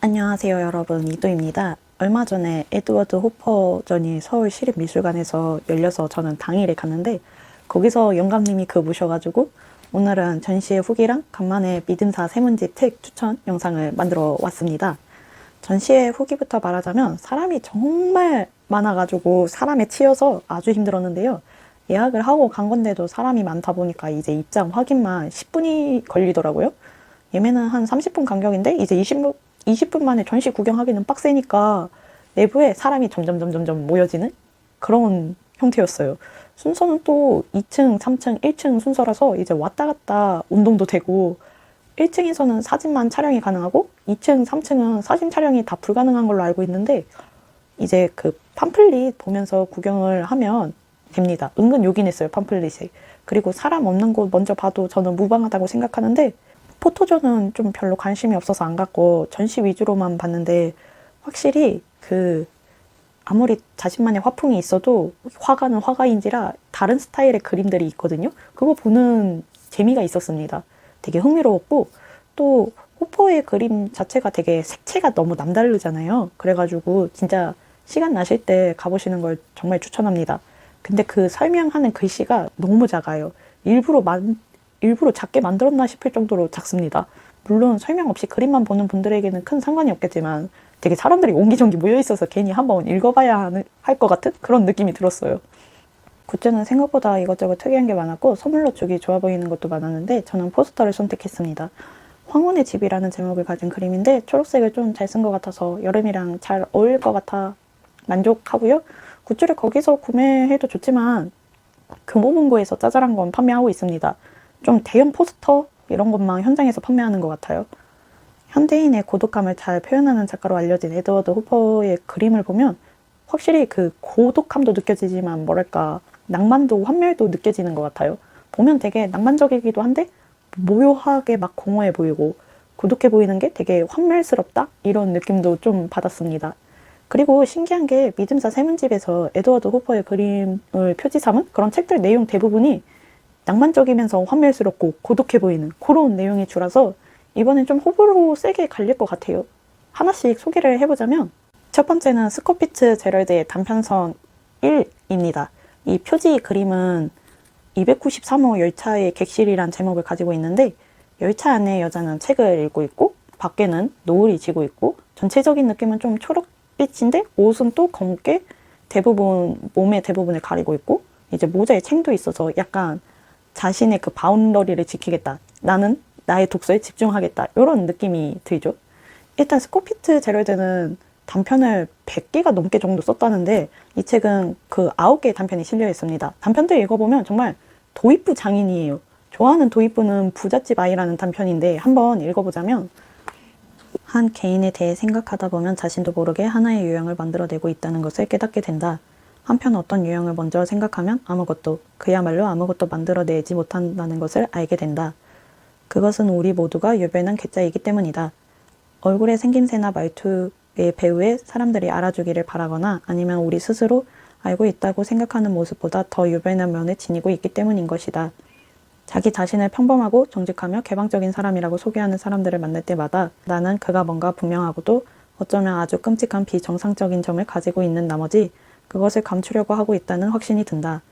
안녕하세요 여러분, 이도입니다. 얼마 전에 에드워드 호퍼전이 서울시립미술관에서 열려서 저는 당일에 갔는데 거기서 영감님이 모셔가지고 오늘은 전시의 후기랑 간만에 믿음사 세문집 책 추천 영상을 만들어 왔습니다. 전시의 후기부터 말하자면 사람이 정말 많아가지고 사람에 치여서 아주 힘들었는데요. 예약을 하고 간 건데도 사람이 많다 보니까 이제 입장 확인만 10분이 걸리더라고요. 예매는 한 30분 간격인데 이제 20분 만에 전시 구경하기는 빡세니까 내부에 사람이 점점 모여지는 그런 형태였어요. 순서는 또 2층, 3층, 1층 순서라서 이제 왔다 갔다 운동도 되고 1층에서는 사진만 촬영이 가능하고 2층, 3층은 사진 촬영이 다 불가능한 걸로 알고 있는데 이제 팜플릿 보면서 구경을 하면 됩니다. 은근 요긴했어요, 팜플릿이. 그리고 사람 없는 곳 먼저 봐도 저는 무방하다고 생각하는데 포토존은 좀 별로 관심이 없어서 안 갔고 전시 위주로만 봤는데 확실히 아무리 자신만의 화풍이 있어도 화가는 화가인지라 다른 스타일의 그림들이 있거든요. 그거 보는 재미가 있었습니다. 되게 흥미로웠고 또 호퍼의 그림 자체가 되게 색채가 너무 남다르잖아요. 그래가지고 진짜 시간 나실 때 가보시는 걸 정말 추천합니다. 근데 설명하는 글씨가 너무 작아요. 일부러 작게 만들었나 싶을 정도로 작습니다. 물론 설명 없이 그림만 보는 분들에게는 큰 상관이 없겠지만 되게 사람들이 옹기종기 모여있어서 괜히 한번 읽어봐야 할 것 같은 그런 느낌이 들었어요. 굿즈는 생각보다 이것저것 특이한 게 많았고 선물로 주기 좋아 보이는 것도 많았는데 저는 포스터를 선택했습니다. 황혼의 집이라는 제목을 가진 그림인데 초록색을 좀 잘 쓴 것 같아서 여름이랑 잘 어울릴 것 같아 만족하고요. 굿즈를 거기서 구매해도 좋지만 금호문고에서 짜잘한 건 판매하고 있습니다. 좀 대형 포스터 이런 것만 현장에서 판매하는 것 같아요. 현대인의 고독감을 잘 표현하는 작가로 알려진 에드워드 호퍼의 그림을 보면 확실히 고독함도 느껴지지만 뭐랄까 낭만도 환멸도 느껴지는 것 같아요. 보면 되게 낭만적이기도 한데 모요하게 막 공허해 보이고 고독해 보이는 게 되게 환멸스럽다 이런 느낌도 좀 받았습니다. 그리고 신기한 게 믿음사 세문집에서 에드워드 호퍼의 그림을 표지 삼은 그런 책들 내용 대부분이 낭만적이면서 환멸스럽고 고독해 보이는 그런 내용의 주라서 이번엔 좀 호불호 세게 갈릴 것 같아요. 하나씩 소개를 해보자면 첫 번째는 스코피츠 제럴드의 단편선 1입니다. 이 표지 그림은 293호 열차의 객실이란 제목을 가지고 있는데 열차 안에 여자는 책을 읽고 있고 밖에는 노을이 지고 있고 전체적인 느낌은 좀 초록빛인데 옷은 또 검게 몸의 대부분을 가리고 있고 이제 모자에 챙도 있어서 약간 자신의 바운더리를 지키겠다. 나는 나의 독서에 집중하겠다. 이런 느낌이 들죠. 일단 스코피츠 제럴드는 단편을 100개가 넘게 정도 썼다는데 이 책은 9개의 단편이 실려 있습니다. 단편들 읽어보면 정말 도입부 장인이에요. 좋아하는 도입부는 부잣집 아이라는 단편인데 한번 읽어보자면 한 개인에 대해 생각하다 보면 자신도 모르게 하나의 유형을 만들어내고 있다는 것을 깨닫게 된다. 한편 어떤 유형을 먼저 생각하면 그야말로 아무것도 만들어내지 못한다는 것을 알게 된다. 그것은 우리 모두가 유별난 괴짜이기 때문이다. 얼굴의 생김새나 말투의 배우에 사람들이 알아주기를 바라거나 아니면 우리 스스로 알고 있다고 생각하는 모습보다 더 유별난 면을 지니고 있기 때문인 것이다. 자기 자신을 평범하고 정직하며 개방적인 사람이라고 소개하는 사람들을 만날 때마다 나는 그가 뭔가 분명하고도 어쩌면 아주 끔찍한 비정상적인 점을 가지고 있는 나머지 그것을 감추려고 하고 있다는 확신이 든다.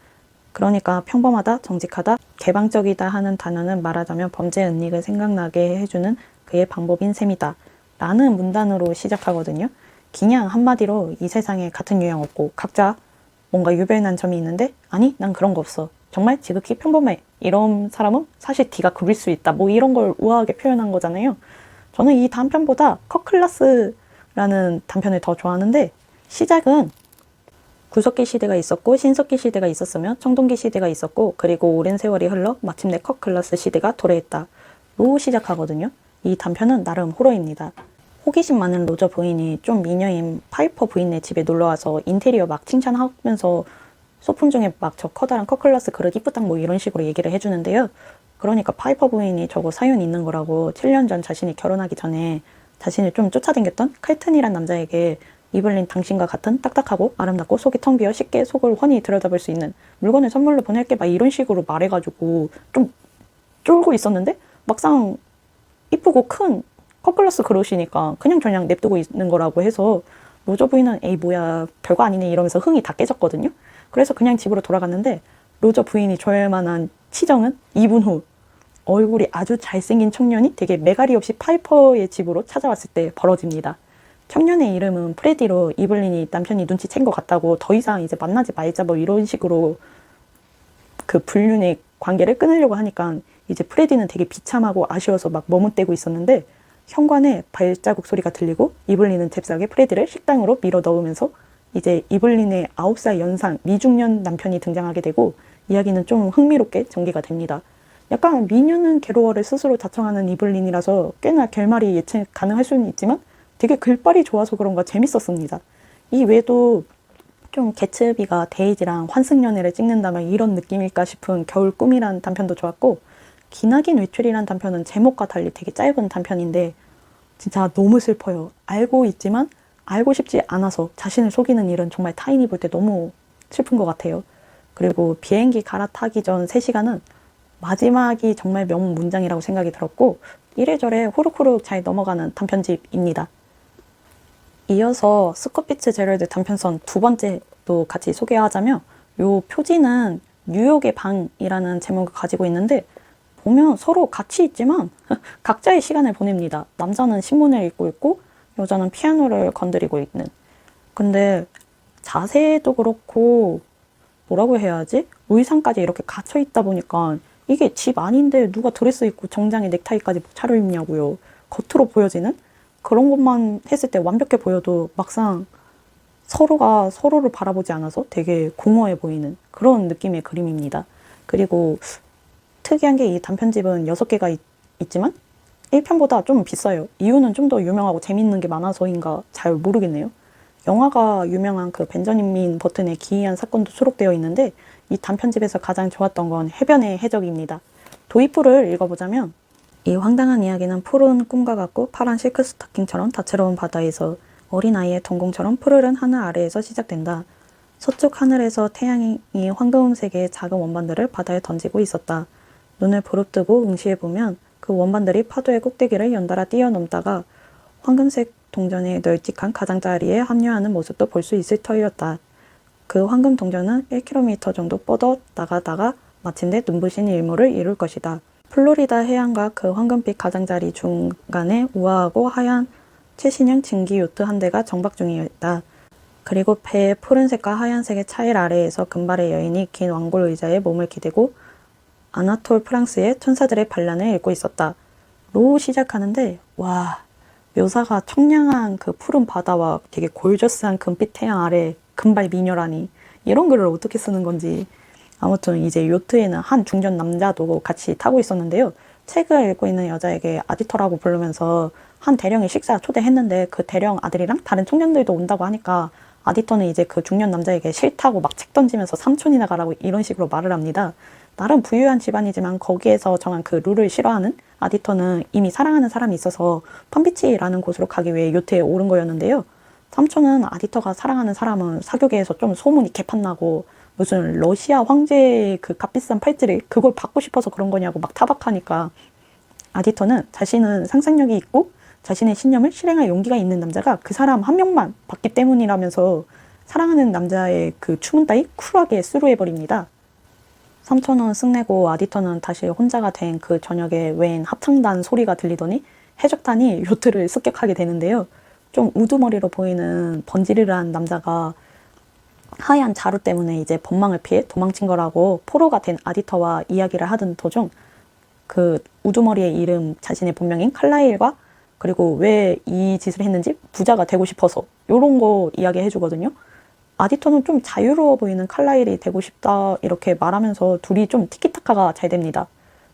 그러니까 평범하다, 정직하다, 개방적이다 하는 단어는 말하자면 범죄 은닉을 생각나게 해주는 그의 방법인 셈이다. 라는 문단으로 시작하거든요. 그냥 한마디로 이 세상에 같은 유형 없고 각자 뭔가 유별난 점이 있는데 아니 난 그런 거 없어. 정말 지극히 평범해. 이런 사람은 사실 D가 그릴 수 있다. 뭐 이런 걸 우아하게 표현한 거잖아요. 저는 이 단편보다 컷클라스라는 단편을 더 좋아하는데 시작은 구석기 시대가 있었고 신석기 시대가 있었으며 청동기 시대가 있었고 그리고 오랜 세월이 흘러 마침내 컷클라스 시대가 도래했다. 로 시작하거든요. 이 단편은 나름 호러입니다. 호기심 많은 로저 부인이 좀 미녀인 파이퍼 부인네 집에 놀러와서 인테리어 막 칭찬하면서 소품 중에 막 저 커다란 컷클라스 그릇 이쁘당 뭐 이런 식으로 얘기를 해주는데요. 그러니까 파이퍼 부인이 저거 사연 있는 거라고 7년 전 자신이 결혼하기 전에 자신을 좀 쫓아다녔던 칼튼이란 남자에게 이블린 당신과 같은 딱딱하고 아름답고 속이 텅 비어 쉽게 속을 훤히 들여다볼 수 있는 물건을 선물로 보낼게 막 이런 식으로 말해가지고 좀 쫄고 있었는데 막상 이쁘고 큰 컷글러스 그러시니까 그냥 냅두고 있는 거라고 해서 로저 부인은 에이 뭐야 별거 아니네 이러면서 흥이 다 깨졌거든요. 그래서 그냥 집으로 돌아갔는데 로저 부인이 좋아할 만한 치정은 2분 후 얼굴이 아주 잘생긴 청년이 되게 매가리 없이 파이퍼의 집으로 찾아왔을 때 벌어집니다. 청년의 이름은 프레디로 이블린이 남편이 눈치챈 것 같다고 더 이상 이제 만나지 말자 뭐 이런 식으로 그 불륜의 관계를 끊으려고 하니까 이제 프레디는 되게 비참하고 아쉬워서 막 머뭇대고 있었는데 현관에 발자국 소리가 들리고 이블린은 잽싸게 프레디를 식당으로 밀어 넣으면서 이제 이블린의 9살 연상 미중년 남편이 등장하게 되고 이야기는 좀 흥미롭게 전개가 됩니다. 약간 미녀는 괴로워를 스스로 자청하는 이블린이라서 꽤나 결말이 예측 가능할 수는 있지만 되게 글빨이 좋아서 그런가 재밌었습니다. 이 외에도 좀 개츠비가 데이지랑 환승연애를 찍는다면 이런 느낌일까 싶은 겨울 꿈이란 단편도 좋았고 기나긴 외출이란 단편은 제목과 달리 되게 짧은 단편인데 진짜 너무 슬퍼요. 알고 있지만 알고 싶지 않아서 자신을 속이는 일은 정말 타인이 볼 때 너무 슬픈 것 같아요. 그리고 비행기 갈아타기 전 3시간은 마지막이 정말 명문장이라고 생각이 들었고 이래저래 후룩후룩 잘 넘어가는 단편집입니다. 이어서 스콧 피츠제럴드 단편선 2번째도 같이 소개하자면 요 표지는 뉴욕의 방이라는 제목을 가지고 있는데 보면 서로 같이 있지만 각자의 시간을 보냅니다. 남자는 신문을 읽고 있고 여자는 피아노를 건드리고 있는. 근데 자세도 그렇고 뭐라고 해야 하지? 의상까지 이렇게 갇혀 있다 보니까 이게 집 아닌데 누가 드레스 입고 정장에 넥타이까지 차려입냐고요. 겉으로 보여지는 그런 것만 했을 때 완벽해 보여도 막상 서로가 서로를 바라보지 않아서 되게 공허해 보이는 그런 느낌의 그림입니다. 그리고 특이한 게 이 단편집은 6개가 있지만 1편보다 좀 비싸요. 이유는 좀 더 유명하고 재밌는 게 많아서인가 잘 모르겠네요. 영화가 유명한 그 벤저민 버튼의 기이한 사건도 수록되어 있는데 이 단편집에서 가장 좋았던 건 해변의 해적입니다. 도입부를 읽어보자면 이 황당한 이야기는 푸른 꿈과 같고 파란 실크 스타킹처럼 다채로운 바다에서 어린아이의 동공처럼 푸르른 하늘 아래에서 시작된다. 서쪽 하늘에서 태양이 황금색의 작은 원반들을 바다에 던지고 있었다. 눈을 부릅뜨고 응시해보면 그 원반들이 파도의 꼭대기를 연달아 뛰어넘다가 황금색 동전의 널찍한 가장자리에 합류하는 모습도 볼 수 있을 터이었다. 그 황금 동전은 1km 정도 뻗어 나가다가 마침내 눈부신 일몰을 이룰 것이다. 플로리다 해안과 그 황금빛 가장자리 중간에 우아하고 하얀 최신형 증기 요트 한 대가 정박 중이었다. 그리고 배의 푸른색과 하얀색의 차일 아래에서 금발의 여인이 긴 왕골 의자에 몸을 기대고 아나톨 프랑스의 천사들의 반란을 읽고 있었다. 로 시작하는데 와 묘사가 청량한 그 푸른 바다와 되게 골저스한 금빛 태양 아래 금발 미녀라니 이런 글을 어떻게 쓰는 건지. 아무튼 이제 요트에는 한 중년 남자도 같이 타고 있었는데요. 책을 읽고 있는 여자에게 아디터라고 부르면서 한 대령이 식사 초대했는데 그 대령 아들이랑 다른 청년들도 온다고 하니까 아디터는 이제 그 중년 남자에게 싫다고 막 책 던지면서 삼촌이나 가라고 이런 식으로 말을 합니다. 나름 부유한 집안이지만 거기에서 정한 그 룰을 싫어하는 아디터는 이미 사랑하는 사람이 있어서 팜비치라는 곳으로 가기 위해 요트에 오른 거였는데요. 삼촌은 아디터가 사랑하는 사람은 사교계에서 좀 소문이 개판나고 무슨 러시아 황제의 그 값비싼 팔찌를 그걸 받고 싶어서 그런 거냐고 막 타박하니까 아디터는 자신은 상상력이 있고 자신의 신념을 실행할 용기가 있는 남자가 그 사람 한 명만 받기 때문이라면서 사랑하는 남자의 그 추문 따위 쿨하게 수루해버립니다. 삼촌은 승내고 아디터는 다시 혼자가 된 그 저녁에 웬 합창단 소리가 들리더니 해적단이 요트를 습격하게 되는데요. 좀 우두머리로 보이는 번지르르한 남자가 하얀 자루 때문에 이제 법망을 피해 도망친 거라고 포로가 된 아디터와 이야기를 하던 도중 그 우두머리의 이름 자신의 본명인 칼라일과 그리고 왜 이 짓을 했는지 부자가 되고 싶어서 이런 거 이야기해 주거든요. 아디터는 좀 자유로워 보이는 칼라일이 되고 싶다 이렇게 말하면서 둘이 좀 티키타카가 잘 됩니다.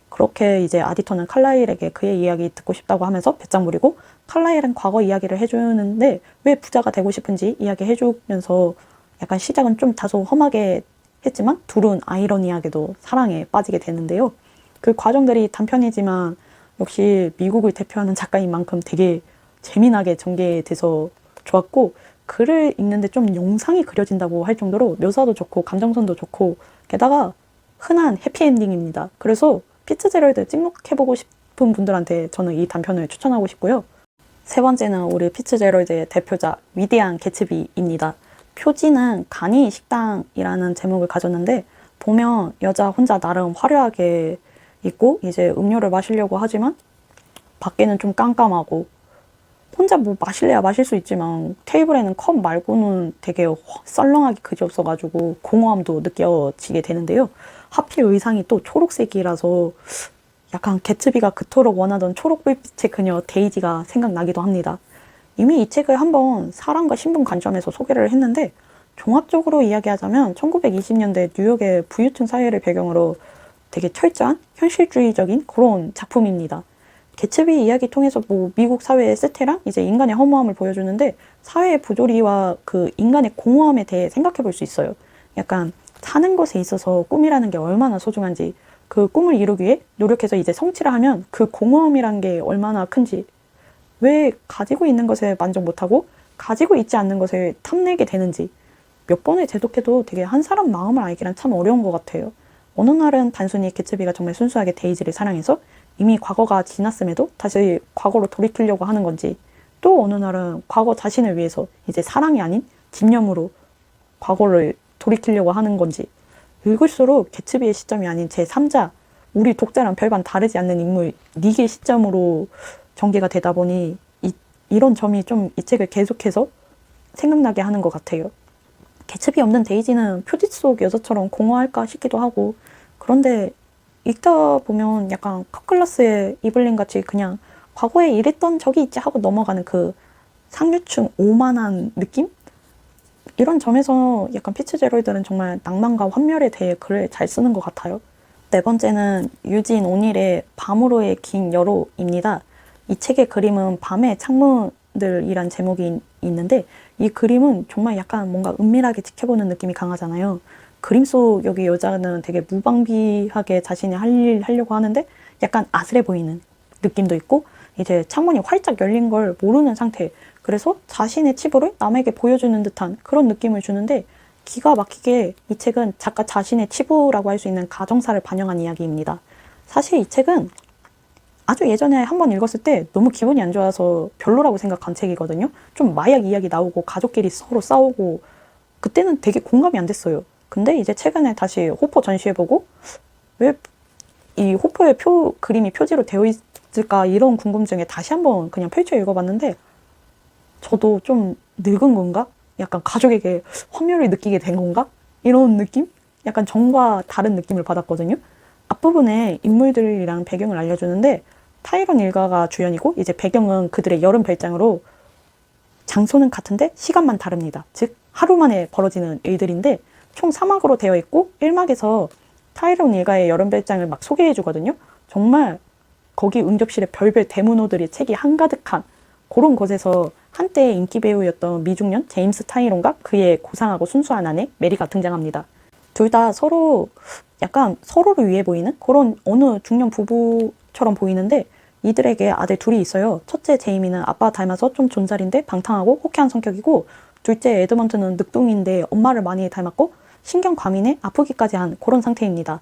그렇게 이제 아디터는 칼라일에게 그의 이야기 듣고 싶다고 하면서 배짱 부리고 칼라일은 과거 이야기를 해주는데 왜 부자가 되고 싶은지 이야기해주면서 약간 시작은 좀 다소 험하게 했지만 둘은 아이러니하게도 사랑에 빠지게 되는데요. 그 과정들이 단편이지만 역시 미국을 대표하는 작가인 만큼 되게 재미나게 전개돼서 좋았고 글을 읽는데 좀 영상이 그려진다고 할 정도로 묘사도 좋고 감정선도 좋고 게다가 흔한 해피엔딩입니다. 그래서 피츠제럴드 찍먹해보고 싶은 분들한테 저는 이 단편을 추천하고 싶고요. 세 번째는 우리 피츠제로이드의 대표작 위대한 개츠비입니다. 표지는 간이 식당이라는 제목을 가졌는데 보면 여자 혼자 나름 화려하게 입고 이제 음료를 마시려고 하지만 밖에는 좀 깜깜하고 혼자 뭐 마실래야 마실 수 있지만 테이블에는 컵 말고는 되게 썰렁하게 그지 없어가지고 공허함도 느껴지게 되는데요. 하필 의상이 또 초록색이라서 약간 개츠비가 그토록 원하던 초록불빛의 그녀 데이지가 생각나기도 합니다. 이미 이 책을 한번 사랑과 신분 관점에서 소개를 했는데 종합적으로 이야기하자면 1920년대 뉴욕의 부유층 사회를 배경으로 되게 철저한 현실주의적인 그런 작품입니다. 개츠비 이야기 통해서 뭐 미국 사회의 세태랑 이제 인간의 허무함을 보여주는데 사회의 부조리와 그 인간의 공허함에 대해 생각해 볼 수 있어요. 약간 사는 것에 있어서 꿈이라는 게 얼마나 소중한지, 그 꿈을 이루기 위해 노력해서 이제 성취를 하면 그 공허함이란 게 얼마나 큰지, 왜 가지고 있는 것에 만족 못하고 가지고 있지 않는 것을 탐내게 되는지 몇 번을 재독해도 되게 한 사람 마음을 알기란 참 어려운 것 같아요. 어느 날은 단순히 개츠비가 정말 순수하게 데이지를 사랑해서 이미 과거가 지났음에도 다시 과거로 돌이키려고 하는 건지, 또 어느 날은 과거 자신을 위해서 이제 사랑이 아닌 집념으로 과거를 돌이키려고 하는 건지, 읽을수록 개츠비의 시점이 아닌 제3자, 우리 독자랑 별반 다르지 않는 인물 닉의 시점으로 전개가 되다 보니 이런 점이 좀 이 책을 계속해서 생각나게 하는 것 같아요. 개츠비 없는 데이지는 표지 속 여자처럼 공허할까 싶기도 하고, 그런데 읽다 보면 약간 컵글라스의 이블린 같이 그냥 과거에 이랬던 적이 있지 하고 넘어가는 그 상류층 오만한 느낌? 이런 점에서 약간 피츠제로이드는 정말 낭만과 환멸에 대해 글을 잘 쓰는 것 같아요. 네 번째는 유진 오닐의 밤으로의 긴 여로입니다. 이 책의 그림은 밤의 창문들이란 제목이 있는데 이 그림은 정말 약간 뭔가 은밀하게 지켜보는 느낌이 강하잖아요. 그림 속 여기 여자는 되게 무방비하게 자신이 할 일 하려고 하는데 약간 아슬해 보이는 느낌도 있고 이제 창문이 활짝 열린 걸 모르는 상태, 그래서 자신의 치부를 남에게 보여주는 듯한 그런 느낌을 주는데 기가 막히게 이 책은 작가 자신의 치부라고 할 수 있는 가정사를 반영한 이야기입니다. 사실 이 책은 아주 예전에 한번 읽었을 때 너무 기분이 안 좋아서 별로라고 생각한 책이거든요. 좀 마약 이야기 나오고 가족끼리 서로 싸우고 그때는 되게 공감이 안 됐어요. 근데 이제 최근에 다시 호퍼 전시해보고 왜 이 호퍼의 그림이 표지로 되어 있을까 이런 궁금증에 다시 한번 그냥 펼쳐 읽어봤는데 저도 좀 늙은 건가? 약간 가족에게 환멸을 느끼게 된 건가? 이런 느낌? 약간 전과 다른 느낌을 받았거든요. 앞부분에 인물들이랑 배경을 알려주는데 타이런 일가가 주연이고 이제 배경은 그들의 여름 별장으로 장소는 같은데 시간만 다릅니다. 즉 하루 만에 벌어지는 일들인데 총 3막으로 되어 있고 1막에서 타이런 일가의 여름 별장을 막 소개해 주거든요. 정말 거기 응접실에 별별 대문호들이 책이 한가득한 그런 곳에서 한때 인기 배우였던 미중년 제임스 타이론과 그의 고상하고 순수한 아내 메리가 등장합니다. 둘 다 서로 약간 서로를 위해 보이는 그런 어느 중년 부부처럼 보이는데 이들에게 아들 둘이 있어요. 첫째 제이미는 아빠 닮아서 좀 존잘인데 방탕하고 호쾌한 성격이고, 둘째 에드먼트는 늑둥인데 엄마를 많이 닮았고 신경 과민에 아프기까지 한 그런 상태입니다.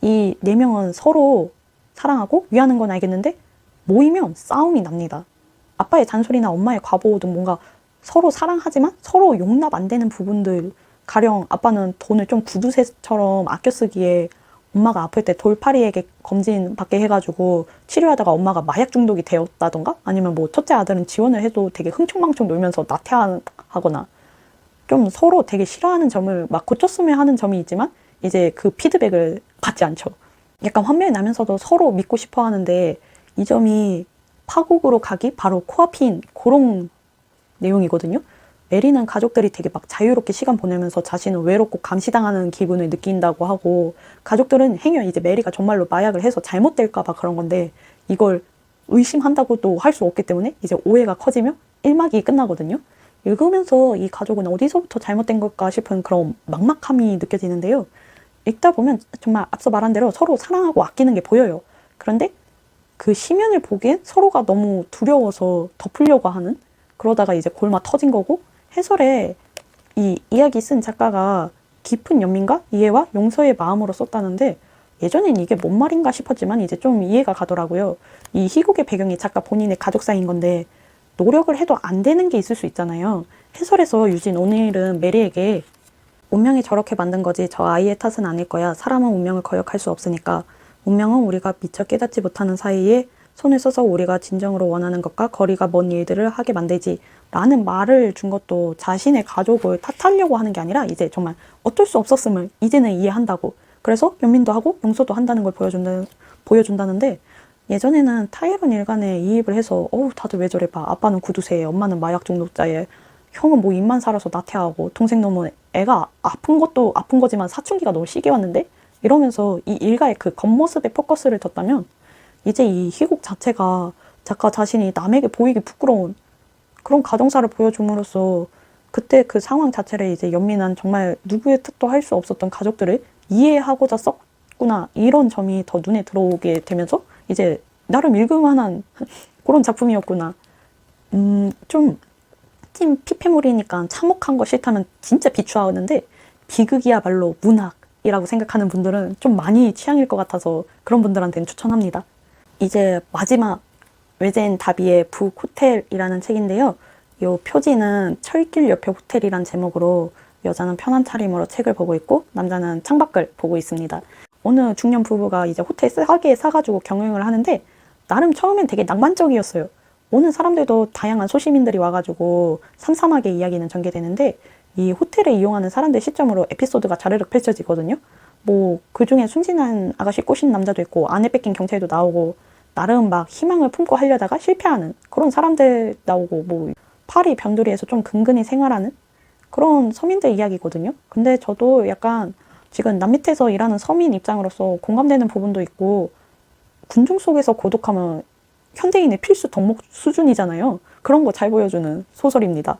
이 네 명은 서로 사랑하고 위하는 건 알겠는데 모이면 싸움이 납니다. 아빠의 잔소리나 엄마의 과보 등 뭔가 서로 사랑하지만 서로 용납 안 되는 부분들, 가령 아빠는 돈을 좀 구두쇠처럼 아껴 쓰기에 엄마가 아플 때 돌팔이에게 검진 받게 해가지고 치료하다가 엄마가 마약 중독이 되었다던가, 아니면 뭐 첫째 아들은 지원을 해도 되게 흥청망청 놀면서 나태하거나 좀 서로 되게 싫어하는 점을 막 고쳤으면 하는 점이 있지만 이제 그 피드백을 받지 않죠. 약간 환멸이 나면서도 서로 믿고 싶어 하는데 이 점이 파국으로 가기 바로 코앞인 그런 내용이거든요. 메리는 가족들이 되게 막 자유롭게 시간 보내면서 자신은 외롭고 감시당하는 기분을 느낀다고 하고, 가족들은 행여 이제 메리가 정말로 마약을 해서 잘못될까 봐 그런 건데 이걸 의심한다고도 할 수 없기 때문에 이제 오해가 커지며 1막이 끝나거든요. 읽으면서 이 가족은 어디서부터 잘못된 걸까 싶은 그런 막막함이 느껴지는데요. 읽다 보면 정말 앞서 말한 대로 서로 사랑하고 아끼는 게 보여요. 그런데 그 시면을 보기엔 서로가 너무 두려워서 덮으려고 하는, 그러다가 이제 골마 터진 거고, 해설에 이 이야기 쓴 작가가 깊은 연민과 이해와 용서의 마음으로 썼다는데 예전엔 이게 뭔 말인가 싶었지만 이제 좀 이해가 가더라고요. 이 희곡의 배경이 작가 본인의 가족사인 건데 노력을 해도 안 되는 게 있을 수 있잖아요. 해설에서 유진 오닐은 메리에게 운명이 저렇게 만든 거지 저 아이의 탓은 아닐 거야. 사람은 운명을 거역할 수 없으니까. 운명은 우리가 미처 깨닫지 못하는 사이에 손을 써서 우리가 진정으로 원하는 것과 거리가 먼 일들을 하게 만들지 라는 말을 준 것도 자신의 가족을 탓하려고 하는 게 아니라 이제 정말 어쩔 수 없었음을 이제는 이해한다고. 그래서 연민도 하고 용서도 한다는 걸 보여준다는데 예전에는 타이런 일간에 이입을 해서 다들 왜 저래 봐. 아빠는 구두쇠에 엄마는 마약 중독자에 형은 뭐 입만 살아서 나태하고 동생 놈은 애가 아픈 것도 아픈 거지만 사춘기가 너무 시게 왔는데 이러면서 이 일가의 그 겉모습에 포커스를 뒀다면 이제 이 희곡 자체가 작가 자신이 남에게 보이기 부끄러운 그런 가정사를 보여줌으로써 그때 그 상황 자체를 이제 연민한 정말 누구의 탓도 할 수 없었던 가족들을 이해하고자 썼구나 이런 점이 더 눈에 들어오게 되면서 이제 나름 읽을만한 그런 작품이었구나. 좀 찐 피폐물이니까 참혹한 거 싫다면 진짜 비추하는데 비극이야말로 문학이라고 생각하는 분들은 좀 많이 취향일 것 같아서 그런 분들한테는 추천합니다. 이제 마지막 외제인 다비의 북 호텔이라는 책인데요. 이 표지는 철길 옆에 호텔이란 제목으로 여자는 편한 차림으로 책을 보고 있고 남자는 창밖을 보고 있습니다. 어느 중년 부부가 이제 호텔 싸게 사가지고 경영을 하는데 나름 처음엔 되게 낭만적이었어요. 오는 사람들도 다양한 소시민들이 와가지고 삼삼하게 이야기는 전개되는데 이 호텔을 이용하는 사람들 시점으로 에피소드가 자르륵 펼쳐지거든요. 뭐 그중에 순진한 아가씨 꼬신 남자도 있고 아내 뺏긴 경찰도 나오고 나름 막 희망을 품고 하려다가 실패하는 그런 사람들 나오고 뭐 파리 변두리에서 좀 근근히 생활하는 그런 서민들 이야기거든요. 근데 저도 약간 지금 남밑에서 일하는 서민 입장으로서 공감되는 부분도 있고 군중 속에서 고독하면 현대인의 필수 덕목 수준이잖아요. 그런 거 잘 보여주는 소설입니다.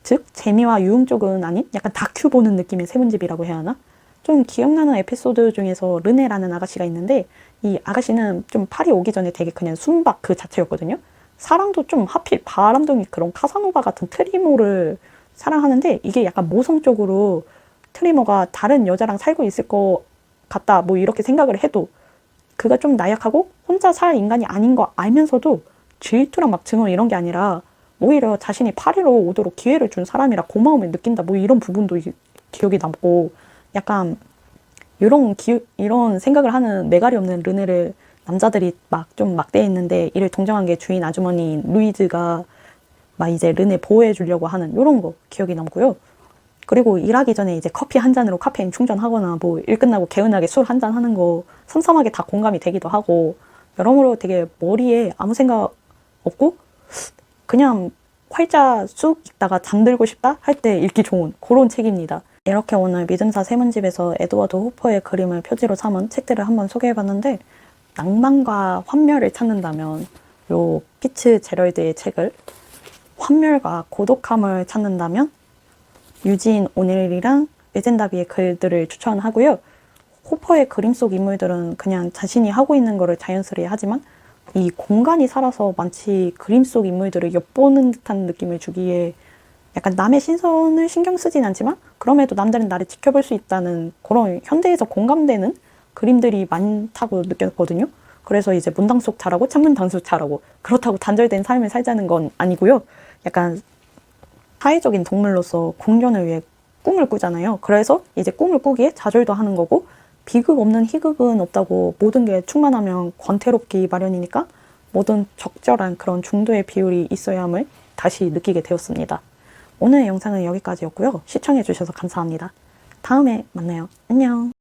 즉 재미와 유흥 쪽은 아닌 약간 다큐 보는 느낌의 세문집이라고 해야 하나? 좀 기억나는 에피소드 중에서 르네라는 아가씨가 있는데 이 아가씨는 좀 파리 오기 전에 되게 그냥 순박 그 자체였거든요. 사랑도 좀 하필 바람둥이 그런 카사노바 같은 트리모를 사랑하는데 이게 약간 모성적으로 트리모가 다른 여자랑 살고 있을 것 같다 뭐 이렇게 생각을 해도 그가 좀 나약하고 혼자 살 인간이 아닌 거 알면서도 질투랑 막 증오 이런 게 아니라 오히려 자신이 파리로 오도록 기회를 준 사람이라 고마움을 느낀다 뭐 이런 부분도 기억이 남고 약간 이런 생각을 하는 매갈이 없는 르네를 남자들이 막 좀 막대했는데 이를 동정한 게 주인 아주머니인 루이즈가 막 이제 르네 보호해 주려고 하는 이런 거 기억이 남고요. 그리고 일하기 전에 이제 커피 한 잔으로 카페인 충전하거나 뭐 일 끝나고 개운하게 술 한 잔 하는 거 섬섬하게 다 공감이 되기도 하고 여러모로 되게 머리에 아무 생각 없고 그냥 활자 쑥 읽다가 잠들고 싶다 할 때 읽기 좋은 그런 책입니다. 이렇게 오늘 믿음사 세문집에서 에드워드 호퍼의 그림을 표지로 삼은 책들을 한번 소개해봤는데 낭만과 환멸을 찾는다면 요 피츠 제럴드의 책을 환멸과 고독함을 찾는다면 유진 오닐이랑 외젠다비의 글들을 추천하고요. 호퍼의 그림 속 인물들은 그냥 자신이 하고 있는 거를 자연스레 하지만 이 공간이 살아서 마치 그림 속 인물들을 엿보는 듯한 느낌을 주기에 약간 남의 시선을 신경 쓰진 않지만 그럼에도 남들은 나를 지켜볼 수 있다는 그런 현대에서 공감되는 그림들이 많다고 느꼈거든요. 그래서 이제 문당속 잘하고 찬문당속 잘하고 그렇다고 단절된 삶을 살자는 건 아니고요. 약간 사회적인 동물로서 공존을 위해 꿈을 꾸잖아요. 그래서 이제 꿈을 꾸기에 좌절도 하는 거고 비극 없는 희극은 없다고 모든 게 충만하면 권태롭기 마련이니까 모든 적절한 그런 중도의 비율이 있어야 함을 다시 느끼게 되었습니다. 오늘 영상은 여기까지였고요. 시청해주셔서 감사합니다. 다음에 만나요. 안녕.